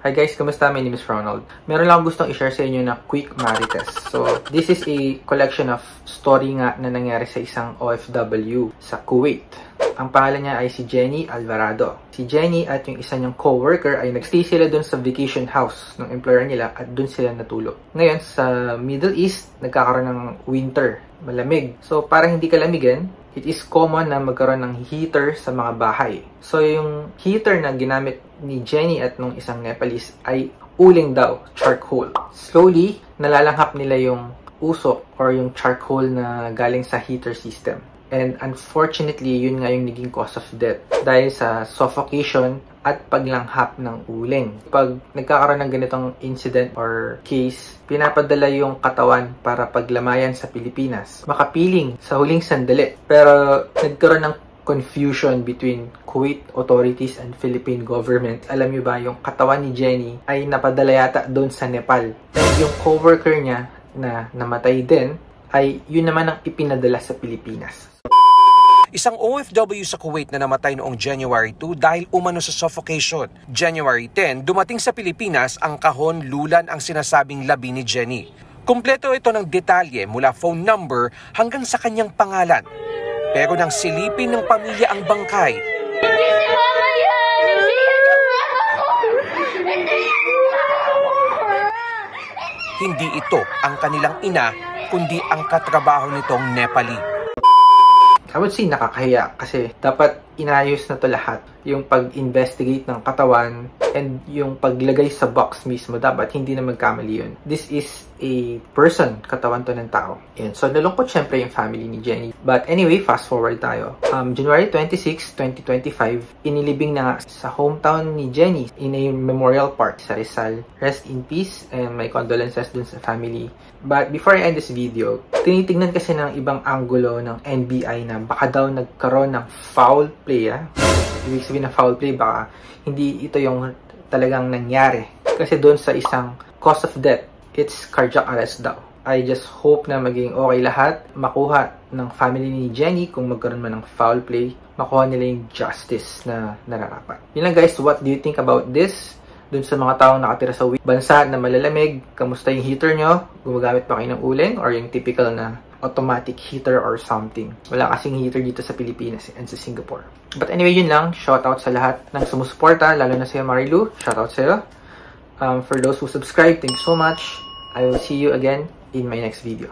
Hi guys, kumusta? My name is Ronald. Meron lang gustong i-share sa inyo na quick Marites. So, this is a collection of story nga na nangyari sa isang OFW sa Kuwait. Ang pangalan niya ay si Jenny Alvarado. Si Jenny at yung isa niyang co-worker ay nagstay sila dun sa vacation house ng employer nila at dun sila natulog. Ngayon, sa Middle East, nagkakaroon ng winter, malamig. So, para hindi kalamigan, it is common na magkaroon ng heater sa mga bahay. So, yung heater na ginamit ni Jenny at nung isang Nepalese ay uling daw, charcoal. Slowly, nalalanghap nila yung usok or yung charcoal na galing sa heater system. And unfortunately, yun nga yung naging cause of death dahil sa suffocation at paglanghap ng uling. Pag nagkakaroon ng ganitong incident or case, pinapadala yung katawan para paglamayan sa Pilipinas. Makapiling sa huling sandali. Pero nagkaroon ng confusion between Kuwait authorities and Philippine government. Alam nyo ba, yung katawan ni Jenny ay napadala yata doon sa Nepal. And yung coworker niya na namatay din, ay yun naman ang ipinadala sa Pilipinas. Isang OFW sa Kuwait na namatay noong January 2 dahil umano sa suffocation. January 10, dumating sa Pilipinas ang kahon lulan ang sinasabing labi ni Jenny. Kumpleto ito ng detalye mula phone number hanggang sa kanyang pangalan. Pero nang silipin ng pamilya ang bangkay, hindi ito ang kanilang ina, kundi ang katrabaho nitong Nepali. I would say nakakahiya kasi dapat inayos na to lahat. Yung pag-investigate ng katawan and yung paglagay sa box mismo, dapat hindi na magkamali yun. This is a person, katawan to ng tao. Yun. So, nalungkot syempre yung family ni Jenny. But anyway, fast forward tayo. January 26, 2025, inilibing na nga sa hometown ni Jenny in a memorial park sa Rizal. Rest in peace and my condolences dun sa family. But before I end this video, tinitignan kasi ng ibang anggulo ng NBI na baka daw nagkaroon ng foul play. Ibig sabihin ng foul play, baka hindi ito yung talagang nangyari. Kasi doon sa isang cause of death, it's cardiac arrest daw. I just hope na maging okay lahat, makuha ng family ni Jenny kung magkaroon man ng foul play, makuha nila yung justice na nararapat. Yun lang guys, what do you think about this? Doon sa mga taong nakatira sa bansa na malalamig, kamusta yung heater nyo? Gumagamit pa kayo ng uling or yung typical na automatic heater or something? Wala kasing heater dito sa Pilipinas and sa Singapore. But anyway, yun lang. Shoutout sa lahat ng sumusuporta, lalo na sa'yo Marilu. Shoutout sa'yo. For those who subscribe, thank you so much. I will see you again in my next video.